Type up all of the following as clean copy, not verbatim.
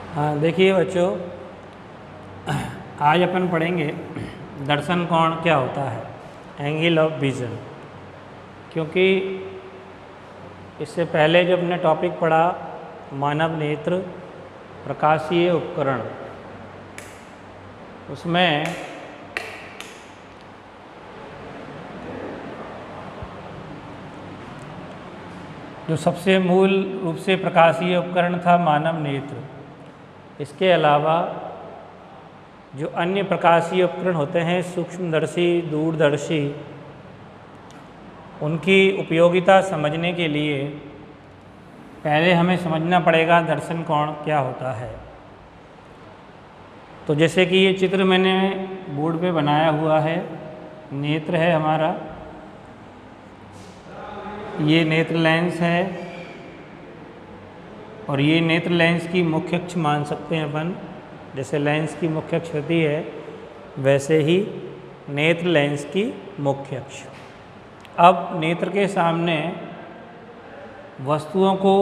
हाँ, देखिए बच्चों, आज अपन पढ़ेंगे दर्शन कोण क्या होता है, एंगल ऑफ विज़न। क्योंकि इससे पहले जो अपने टॉपिक पढ़ा मानव नेत्र प्रकाशीय उपकरण, उसमें जो सबसे मूल रूप से प्रकाशीय उपकरण था मानव नेत्र, इसके अलावा जो अन्य प्रकाशीय उपकरण होते हैं सूक्ष्मदर्शी, दूरदर्शी, उनकी उपयोगिता समझने के लिए पहले हमें समझना पड़ेगा दर्शन कोण क्या होता है। तो जैसे कि ये चित्र मैंने बोर्ड पे बनाया हुआ है, नेत्र है हमारा, ये नेत्र लेंस है और ये नेत्र लेंस की मुख्य अक्ष मान सकते हैं अपन। जैसे लेंस की मुख्य अक्ष होती है वैसे ही नेत्र लेंस की मुख्य अक्ष। अब नेत्र के सामने वस्तुओं को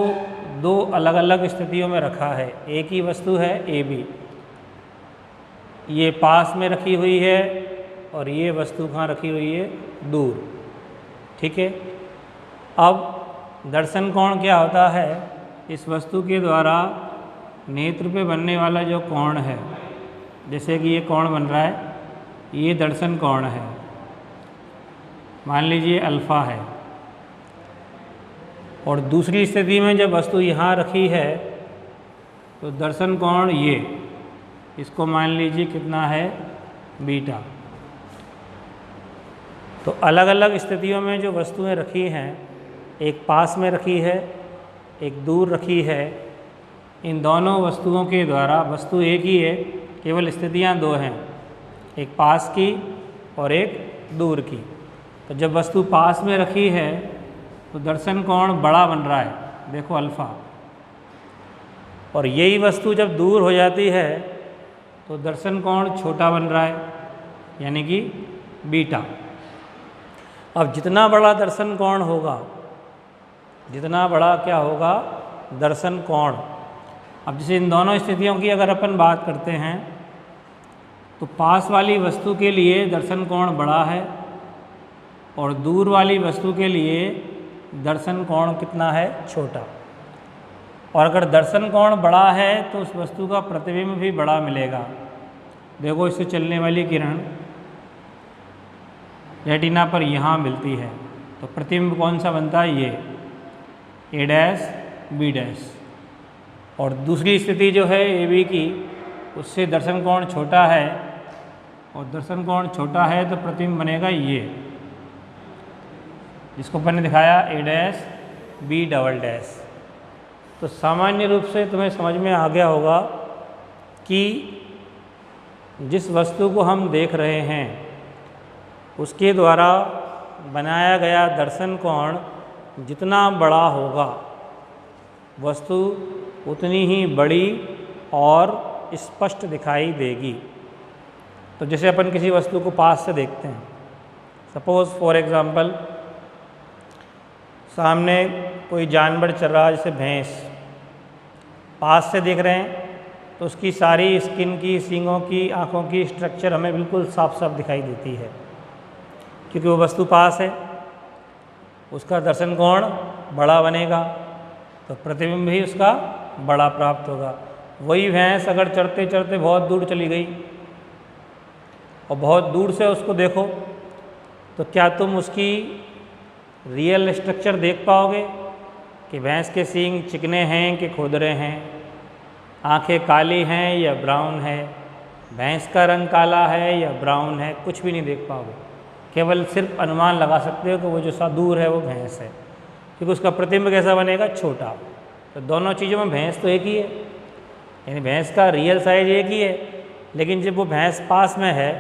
दो अलग अलग स्थितियों में रखा है। एक ही वस्तु है ए बी, ये पास में रखी हुई है और ये वस्तु कहाँ रखी हुई है, दूर। ठीक है। अब दर्शन कोण क्या होता है, इस वस्तु के द्वारा नेत्र पे बनने वाला जो कोण है, जैसे कि ये कोण बन रहा है, ये दर्शन कोण है। मान लीजिए अल्फ़ा है। और दूसरी स्थिति में जब वस्तु यहाँ रखी है तो दर्शन कोण ये, इसको मान लीजिए कितना है, बीटा। तो अलग अलग स्थितियों में जो वस्तुएं रखी हैं, एक पास में रखी है, एक दूर रखी है, इन दोनों वस्तुओं के द्वारा, वस्तु एक ही है, केवल स्थितियां दो हैं, एक पास की और एक दूर की। तो जब वस्तु पास में रखी है तो दर्शन कोण बड़ा बन रहा है, देखो अल्फ़ा। और यही वस्तु जब दूर हो जाती है तो दर्शन कोण छोटा बन रहा है, यानी कि बीटा। अब जितना बड़ा दर्शन कोण होगा, जितना बड़ा क्या होगा, दर्शन कोण। अब जैसे इन दोनों स्थितियों की अगर अपन बात करते हैं तो पास वाली वस्तु के लिए दर्शन कोण बड़ा है और दूर वाली वस्तु के लिए दर्शन कोण कितना है, छोटा। और अगर दर्शन कोण बड़ा है तो उस वस्तु का प्रतिबिंब भी बड़ा मिलेगा। देखो, इससे चलने वाली किरण रेटिना पर यहाँ मिलती है तो प्रतिबिंब कौन सा बनता है, ये ए डैश बी डैश। और दूसरी स्थिति जो है ए बी की, उससे दर्शन कोण छोटा है और दर्शन कोण छोटा है तो प्रतिबिंब बनेगा ये, जिसको अपन ने दिखाया ए डैश बी डबल डैश। तो सामान्य रूप से तुम्हें समझ में आ गया होगा कि जिस वस्तु को हम देख रहे हैं उसके द्वारा बनाया गया दर्शन कोण जितना बड़ा होगा, वस्तु उतनी ही बड़ी और स्पष्ट दिखाई देगी। तो जैसे अपन किसी वस्तु को पास से देखते हैं, सपोज़ फॉर एग्ज़ाम्पल सामने कोई जानवर चल रहा है, जैसे भैंस, पास से देख रहे हैं तो उसकी सारी स्किन की, सींगों की, आँखों की स्ट्रक्चर हमें बिल्कुल साफ साफ दिखाई देती है, क्योंकि वो वस्तु पास है। उसका दर्शन कोण बड़ा बनेगा तो प्रतिबिंब भी उसका बड़ा प्राप्त होगा। वही भैंस अगर चढ़ते चढ़ते बहुत दूर चली गई और बहुत दूर से उसको देखो तो क्या तुम उसकी रियल स्ट्रक्चर देख पाओगे कि भैंस के सींग चिकने हैं कि खुरदरे हैं, आंखें काली हैं या ब्राउन है, भैंस का रंग काला है या ब्राउन है, कुछ भी नहीं देख पाओगे। केवल सिर्फ अनुमान लगा सकते हो कि वो जो सा दूर है वो भैंस है, क्योंकि उसका प्रतिबिंब कैसा बनेगा, छोटा। तो दोनों चीज़ों में भैंस तो एक ही है, यानी भैंस का रियल साइज एक ही है, लेकिन जब वो भैंस पास में है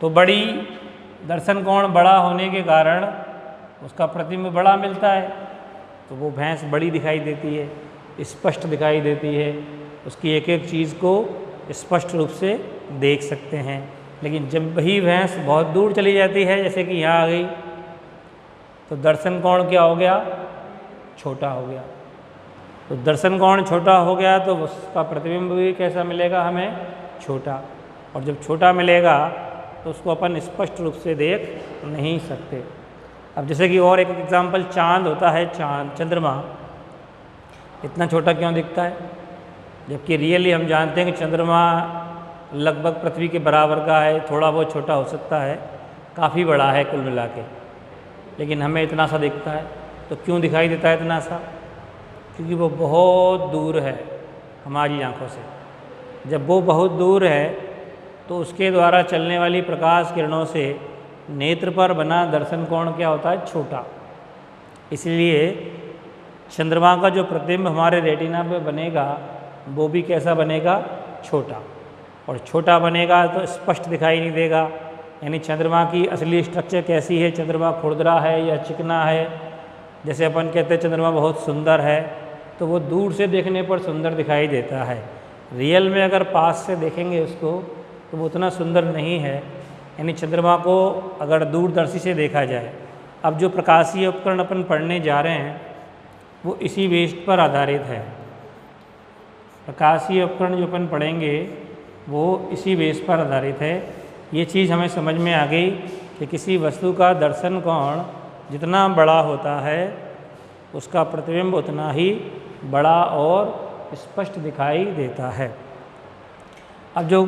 तो बड़ी, दर्शन कोण बड़ा होने के कारण उसका प्रतिबिंब बड़ा मिलता है, तो वो भैंस बड़ी दिखाई देती है, स्पष्ट दिखाई देती है, उसकी एक एक चीज़ को स्पष्ट रूप से देख सकते हैं। लेकिन जब वही भैंस बहुत दूर चली जाती है, जैसे कि यहाँ आ गई, तो दर्शन कोण क्या हो गया, छोटा हो गया। तो दर्शन कोण छोटा हो गया तो उसका प्रतिबिंब भी कैसा मिलेगा हमें, छोटा। और जब छोटा मिलेगा तो उसको अपन स्पष्ट रूप से देख नहीं सकते। अब जैसे कि और एक एग्जांपल, चांद होता है, चांद चंद्रमा इतना छोटा क्यों दिखता है, जबकि रियली हम जानते हैं कि चंद्रमा लगभग पृथ्वी के बराबर का है, थोड़ा बहुत छोटा हो सकता है, काफ़ी बड़ा है कुल मिला के, लेकिन हमें इतना सा दिखता है। तो क्यों दिखाई देता है इतना सा? क्योंकि वो बहुत दूर है हमारी आँखों से। जब वो बहुत दूर है तो उसके द्वारा चलने वाली प्रकाश किरणों से नेत्र पर बना दर्शन कोण क्या होता है, छोटा। इसलिए चंद्रमा का जो प्रतिबिंब हमारे रेटिना पे बनेगा वो भी कैसा बनेगा, छोटा। और छोटा बनेगा तो स्पष्ट दिखाई नहीं देगा। यानी चंद्रमा की असली स्ट्रक्चर कैसी है, चंद्रमा खुरदरा है या चिकना है। जैसे अपन कहते हैं चंद्रमा बहुत सुंदर है, तो वो दूर से देखने पर सुंदर दिखाई देता है, रियल में अगर पास से देखेंगे उसको तो वो उतना सुंदर नहीं है। यानी चंद्रमा को अगर दूरदर्शी से देखा जाए, अब जो प्रकाशीय उपकरण अपन पढ़ने जा रहे हैं वो इसी बेस पर आधारित है। प्रकाशीय उपकरण जो अपन पढ़ेंगे वो इसी बेस पर आधारित है। ये चीज़ हमें समझ में आ गई कि किसी वस्तु का दर्शन कोण जितना बड़ा होता है उसका प्रतिबिंब उतना ही बड़ा और स्पष्ट दिखाई देता है। अब जो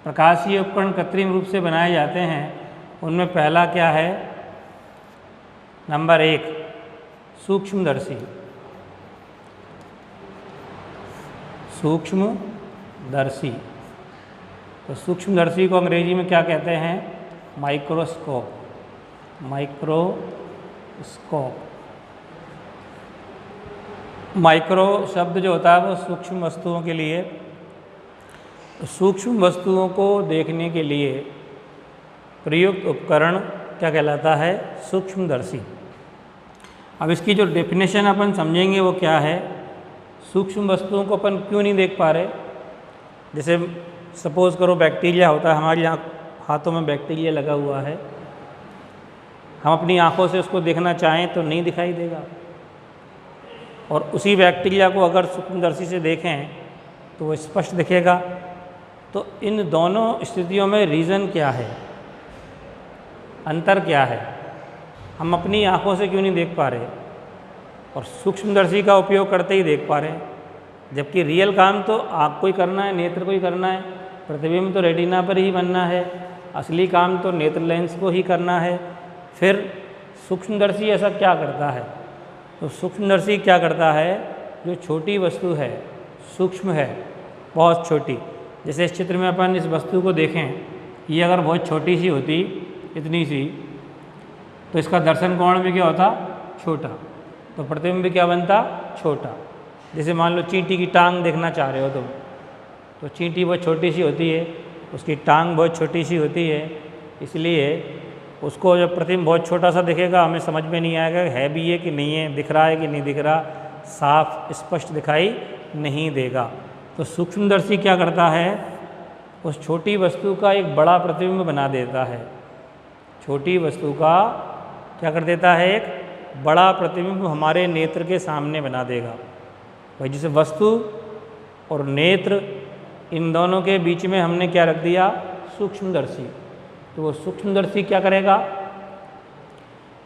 प्रकाशीय उपकरण कृत्रिम रूप से बनाए जाते हैं उनमें पहला क्या है, नंबर 1 सूक्ष्मदर्शी। सूक्ष्मदर्शी, तो सूक्ष्मदर्शी को अंग्रेजी में क्या कहते हैं, माइक्रोस्कोप। माइक्रोस्कोप, माइक्रो शब्द जो होता है वो सूक्ष्म वस्तुओं के लिए, सूक्ष्म वस्तुओं को देखने के लिए प्रयुक्त उपकरण क्या कहलाता है, सूक्ष्मदर्शी। अब इसकी जो डेफिनेशन अपन समझेंगे वो क्या है। सूक्ष्म वस्तुओं को अपन क्यों नहीं देख पा रहे? जैसे सपोज़ करो बैक्टीरिया होता है, हमारी हाथों में बैक्टीरिया लगा हुआ है, हम अपनी आँखों से उसको देखना चाहें तो नहीं दिखाई देगा। और उसी बैक्टीरिया को अगर सूक्ष्मदर्शी से देखें तो वो स्पष्ट दिखेगा। तो इन दोनों स्थितियों में रीज़न क्या है, अंतर क्या है? हम अपनी आँखों से क्यों नहीं देख पा रहे और सूक्ष्मदर्शी का उपयोग करते ही देख पा रहे हैं, जबकि रियल काम तो आँख को ही करना है, नेत्र को ही करना है, प्रतिबिंब तो रेटिना पर ही बनना है, असली काम तो नेत्र लेंस को ही करना है। फिर सूक्ष्मदर्शी ऐसा क्या करता है? तो सूक्ष्मदर्शी क्या करता है, जो छोटी वस्तु है, सूक्ष्म है, बहुत छोटी, जैसे इस चित्र में अपन इस वस्तु को देखें, ये अगर बहुत छोटी सी होती, इतनी सी, तो इसका दर्शन कोण भी क्या होता, छोटा, तो प्रतिबिंब भी क्या बनता, छोटा। जैसे मान लो चींटी की टांग देखना चाह रहे हो तुम, तो चींटी बहुत छोटी सी होती है, उसकी टांग बहुत छोटी सी होती है, इसलिए उसको जब प्रतिबिंब बहुत छोटा सा दिखेगा हमें समझ में नहीं आएगा है भी ये कि नहीं है, दिख रहा है कि नहीं दिख रहा, साफ स्पष्ट दिखाई नहीं देगा। तो सूक्ष्मदर्शी क्या करता है, उस छोटी वस्तु का एक बड़ा प्रतिबिंब बना देता है। छोटी वस्तु का क्या कर देता है, एक बड़ा प्रतिबिंब हमारे नेत्र के सामने बना देगा। भाई जैसे वस्तु और नेत्र, इन दोनों के बीच में हमने क्या रख दिया, सूक्ष्मदर्शी। तो वो सूक्ष्मदर्शी क्या करेगा,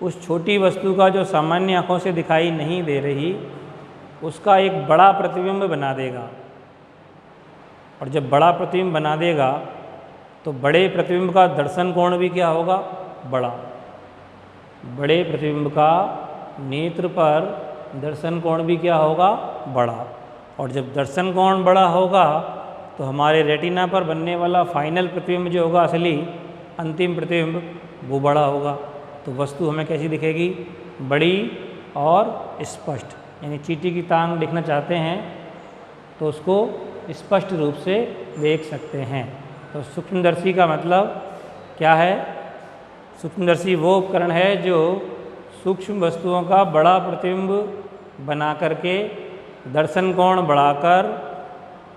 उस छोटी वस्तु का जो सामान्य आँखों से दिखाई नहीं दे रही उसका एक बड़ा प्रतिबिंब बना देगा। और जब बड़ा प्रतिबिंब बना देगा तो बड़े प्रतिबिंब का दर्शन कोण भी क्या होगा, बड़ा। बड़े प्रतिबिंब का नेत्र पर दर्शन कोण भी क्या होगा, बड़ा। और जब दर्शन कोण बड़ा होगा तो हमारे रेटिना पर बनने वाला फाइनल प्रतिबिंब जो होगा, असली अंतिम प्रतिबिंब, वो बड़ा होगा। तो वस्तु हमें कैसी दिखेगी, बड़ी और स्पष्ट। यानी चींटी की टांग देखना चाहते हैं तो उसको स्पष्ट रूप से देख सकते हैं। तो सूक्ष्मदर्शी का मतलब क्या है, सूक्ष्मदर्शी वो उपकरण है जो सूक्ष्म वस्तुओं का बड़ा प्रतिबिंब बना करके दर्शन कोण बढ़ाकर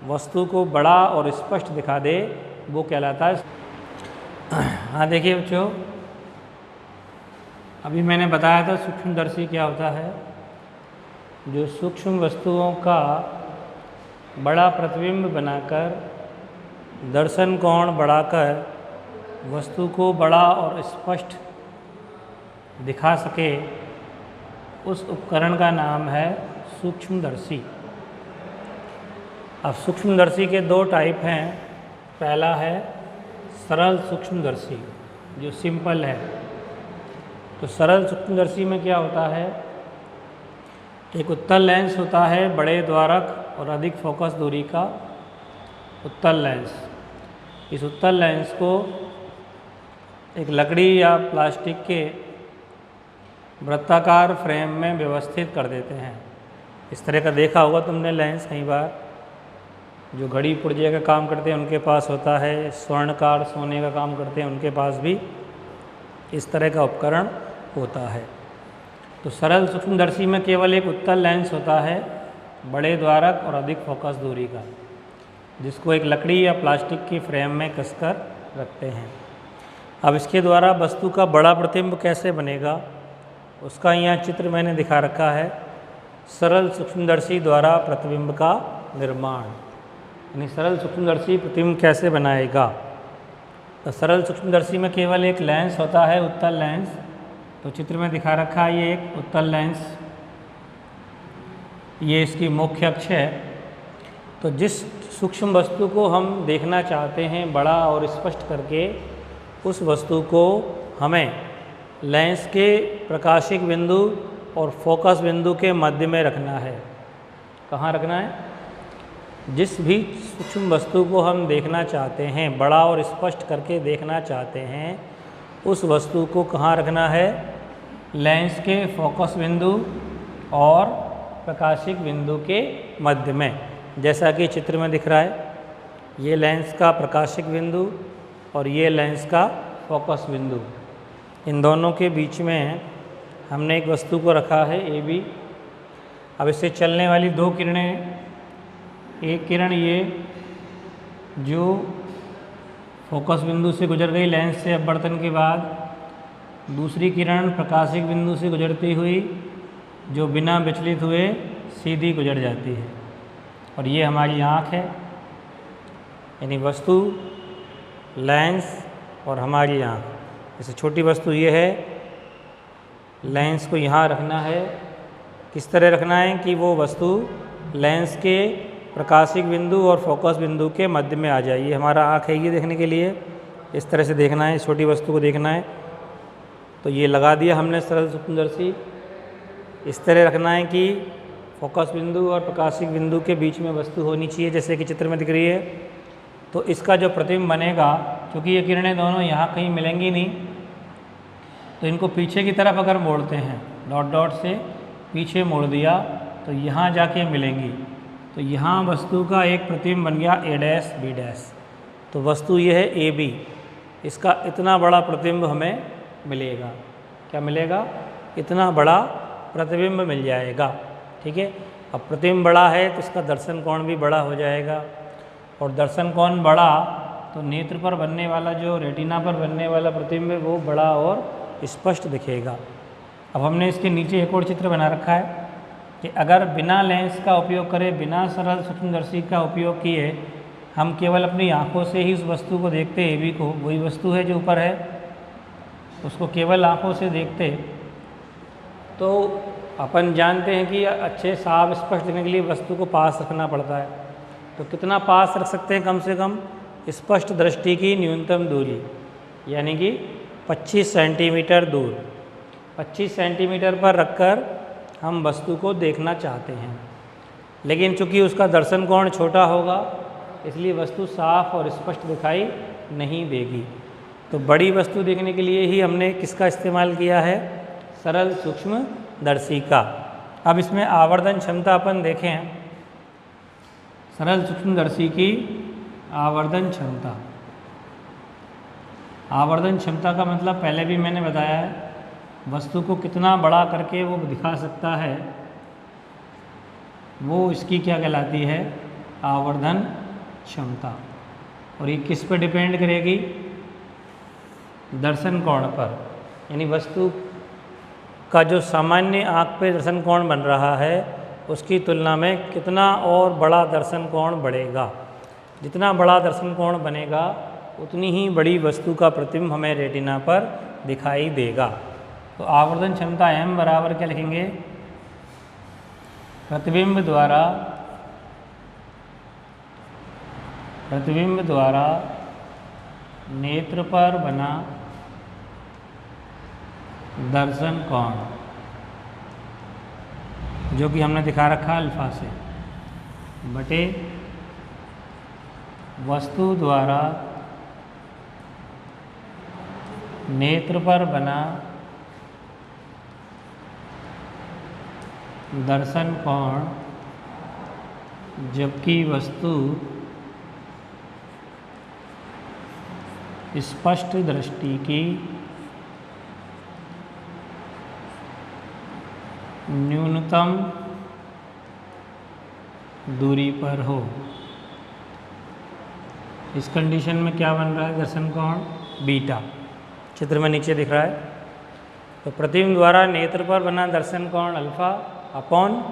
वस्तु को बड़ा और स्पष्ट दिखा दे, वो कहलाता है। हाँ देखिए बच्चों, अभी मैंने बताया था सूक्ष्मदर्शी क्या होता है। जो सूक्ष्म वस्तुओं का बड़ा प्रतिबिंब बनाकर दर्शन कोण बढ़ाकर वस्तु को बड़ा और स्पष्ट दिखा सके, उस उपकरण का नाम है सूक्ष्मदर्शी। अब सूक्ष्मदर्शी के दो टाइप हैं। पहला है सरल सूक्ष्मदर्शी, जो सिंपल है। तो सरल सूक्ष्मदर्शी में क्या होता है, एक उत्तल लेंस होता है बड़े द्वारक और अधिक फोकस दूरी का उत्तल लेंस। इस उत्तल लेंस को एक लकड़ी या प्लास्टिक के वृत्ताकार फ्रेम में व्यवस्थित कर देते हैं। इस तरह का देखा होगा तुमने लेंस कई बार। जो घड़ी पुर्जे का काम करते हैं उनके पास होता है, स्वर्णकार सोने का काम करते हैं उनके पास भी इस तरह का उपकरण होता है। तो सरल सूक्ष्मदर्शी में केवल एक उत्तल लेंस होता है बड़े द्वारक और अधिक फोकस दूरी का, जिसको एक लकड़ी या प्लास्टिक की फ्रेम में कसकर रखते हैं। अब इसके द्वारा वस्तु का बड़ा प्रतिबिंब कैसे बनेगा, उसका यहाँ चित्र मैंने दिखा रखा है। सरल सूक्ष्मदर्शी द्वारा प्रतिबिंब का निर्माण, यानी सरल सूक्ष्मदर्शी प्रतिबिंब कैसे बनाएगा। तो सरल सूक्ष्मदर्शी में केवल एक लेंस होता है, उत्तल लेंस। तो चित्र में दिखा रखा है ये एक उत्तल लेंस, ये इसकी मुख्य अक्ष है। तो जिस सूक्ष्म वस्तु को हम देखना चाहते हैं बड़ा और स्पष्ट करके, उस वस्तु को हमें लेंस के प्रकाशिक बिंदु और फोकस बिंदु के मध्य में रखना है। कहाँ रखना है? जिस भी सूक्ष्म वस्तु को हम देखना चाहते हैं, बड़ा और स्पष्ट करके देखना चाहते हैं, उस वस्तु को कहाँ रखना है? लेंस के फोकस बिंदु और प्रकाशिक बिंदु के मध्य में। जैसा कि चित्र में दिख रहा है, ये लेंस का प्रकाशिक बिंदु और ये लेंस का फोकस बिंदु, इन दोनों के बीच में हमने एक वस्तु को रखा है AB। अब इससे चलने वाली दो किरणें, एक किरण ये जो फोकस बिंदु से गुजर गई लेंस से अपवर्तन के बाद, दूसरी किरण प्रकाशिक बिंदु से गुजरती हुई जो बिना विचलित हुए सीधी गुजर जाती है। और ये हमारी आँख है, यानी वस्तु, लेंस और हमारी आँख। जैसे छोटी वस्तु ये है, लेंस को यहाँ रखना है। किस तरह रखना है कि वो वस्तु लेंस के प्रकाशिक बिंदु और फोकस बिंदु के मध्य में आ जाए। ये हमारा आँख है, ये देखने के लिए इस तरह से देखना है, छोटी वस्तु को देखना है। तो ये लगा दिया हमने सरल सूक्ष्मदर्शी। इस तरह रखना है कि फोकस बिंदु और प्रकाशिक बिंदु के बीच में वस्तु होनी चाहिए, जैसे कि चित्र में दिख रही है। तो इसका जो प्रतिबिंब बनेगा, क्योंकि ये किरणें दोनों यहाँ कहीं मिलेंगी नहीं, तो इनको पीछे की तरफ अगर मोड़ते हैं, डॉट डॉट से पीछे मोड़ दिया तो यहाँ जाके मिलेंगी। तो यहाँ वस्तु का एक प्रतिबिंब बन गया A' B'। तो वस्तु ये है AB, इसका इतना बड़ा प्रतिबिंब हमें मिलेगा। क्या मिलेगा? इतना बड़ा प्रतिबिंब मिल जाएगा। ठीक है। अब प्रतिबिंब बड़ा है तो इसका दर्शन कोण भी बड़ा हो जाएगा, और दर्शन कोण बड़ा तो नेत्र पर बनने वाला, जो रेटिना पर बनने वाला प्रतिबिंब है, वो बड़ा और स्पष्ट दिखेगा। अब हमने इसके नीचे एक और चित्र बना रखा है कि अगर बिना लेंस का उपयोग करें, बिना सरल सूक्ष्मदर्शी का उपयोग किए, हम केवल अपनी आँखों से ही उस वस्तु को देखते, AB को, वही वस्तु है जो ऊपर है, उसको केवल आँखों से देखते, तो अपन जानते हैं कि अच्छे साफ स्पष्ट दिखने के लिए वस्तु को पास रखना पड़ता है। तो कितना पास रख सकते हैं? कम से कम स्पष्ट दृष्टि की न्यूनतम दूरी, यानी कि 25 सेंटीमीटर दूर। 25 सेंटीमीटर पर रखकर हम वस्तु को देखना चाहते हैं, लेकिन चूंकि उसका दर्शन कोण छोटा होगा, इसलिए वस्तु साफ और स्पष्ट दिखाई नहीं देगी। तो बड़ी वस्तु देखने के लिए ही हमने किसका इस्तेमाल किया है? सरल सूक्ष्मदर्शी का। अब इसमें आवर्धन क्षमता अपन देखें, सरल सूक्ष्मदर्शी की आवर्धन क्षमता। आवर्धन क्षमता का मतलब पहले भी मैंने बताया है, वस्तु को कितना बड़ा करके वो दिखा सकता है, वो इसकी क्या कहलाती है? आवर्धन क्षमता। और ये किस पर डिपेंड करेगी? दर्शन कोण पर। यानी वस्तु का जो सामान्य आँख पे दर्शन कोण बन रहा है, उसकी तुलना में कितना और बड़ा दर्शन कोण बढ़ेगा। जितना बड़ा दर्शन कोण बनेगा उतनी ही बड़ी वस्तु का प्रतिबिंब हमें रेटिना पर दिखाई देगा। तो आवर्धन क्षमता m बराबर क्या लिखेंगे, प्रतिबिंब द्वारा नेत्र पर बना दर्शन कोण, जो कि हमने दिखा रखा अल्फा से, बटे वस्तु द्वारा नेत्र पर बना दर्शन कोण, जबकि वस्तु स्पष्ट दृष्टि की न्यूनतम दूरी पर हो। इस कंडीशन में क्या बन रहा है, दर्शन कोण बीटा, चित्र में नीचे दिख रहा है। तो प्रतिबिंब द्वारा नेत्र पर बना दर्शन कोण अल्फा अपॉन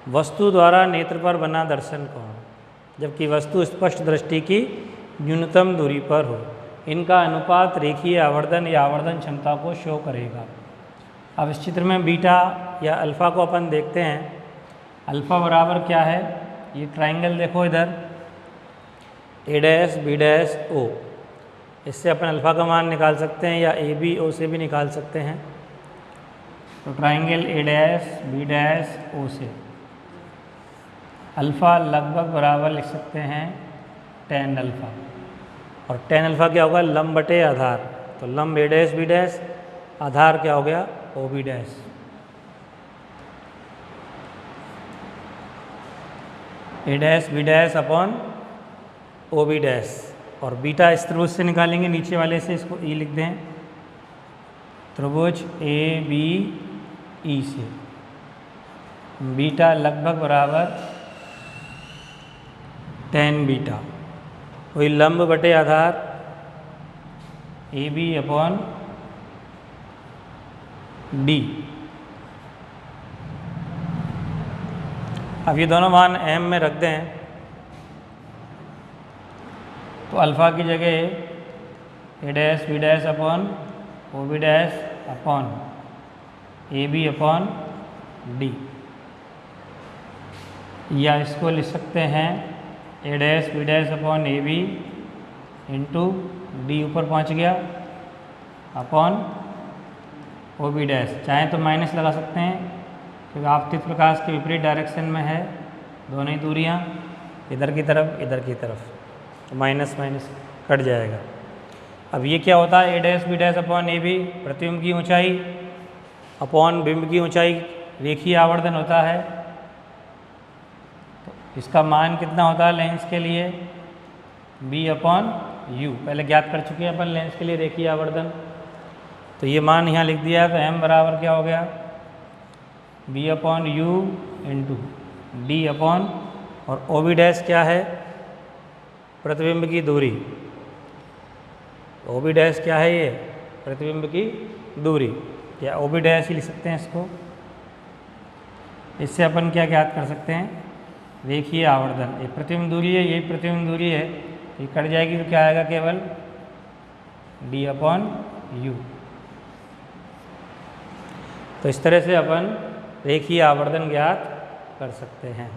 वस्तु द्वारा नेत्र पर बना दर्शन कोण, जबकि वस्तु स्पष्ट दृष्टि की न्यूनतम दूरी पर हो। इनका अनुपात रेखीय आवर्धन या आवर्धन क्षमता को शो करेगा। अब इस चित्र में बीटा या अल्फ़ा को अपन देखते हैं। अल्फ़ा बराबर क्या है, ये ट्राइंगल देखो इधर, ए डैश बी डैश ओ, इससे अपन अल्फ़ा का मान निकाल सकते हैं या ए बी ओ से भी निकाल सकते हैं। तो triangle A dash B dash O से अल्फ़ा लगभग बराबर लिख सकते हैं tan अल्फ़ा, और tan अल्फ़ा क्या होगा, लंब बटे आधार। तो लंब ए डैश बी डैश, आधार क्या हो गया O B dash. A dash B dash upon O B dash, और बीटा इस त्रिभुज से निकालेंगे, नीचे वाले से इसको ई लिख दें, त्रिभुज ए बी ई से बीटा लगभग बराबर tan बीटा, वही लंब बटे आधार ए बी अपॉन डी। अब ये दोनों मान m में रख दें, तो अल्फ़ा की जगह A dash B dash upon O B dash upon A B upon D, या इसको लिख सकते हैं A dash B dash upon A B into D, ऊपर पहुंच गया, अपॉन ओ बी डैश। चाहें तो माइनस लगा सकते हैं, क्योंकि आपतित प्रकाश के विपरीत डायरेक्शन में है दोनों ही दूरियां, इधर की तरफ इधर की तरफ, तो माइनस माइनस कट जाएगा। अब ये क्या होता है, A dash B dash upon A B प्रतिबिंब की ऊंचाई अपॉन बिंब की ऊंचाई, रेखीय आवर्धन होता है। तो इसका मान कितना होता है लेंस के लिए, बी अपॉन यू, पहले ज्ञात कर चुके हैं अपन लेंस के लिए रेखीय आवर्धन। तो ये मान यहाँ लिख दिया है, तो m बराबर क्या हो गया, B upon U into D upon, और ओ बी डैश क्या है, प्रतिबिंब की दूरी, ओ बी डैश क्या है, ये प्रतिबिंब की दूरी, या ओ बी डैश ही लिख सकते हैं इसको। इससे अपन क्या ज्ञात कर सकते हैं, रेखीय आवर्धन, ये प्रतिबिंब दूरी है, यही प्रतिबिंब दूरी है, ये कट जाएगी तो क्या आएगा, केवल डी अपॉन यू। तो इस तरह से अपन रेखीय आवर्धन ज्ञात कर सकते हैं।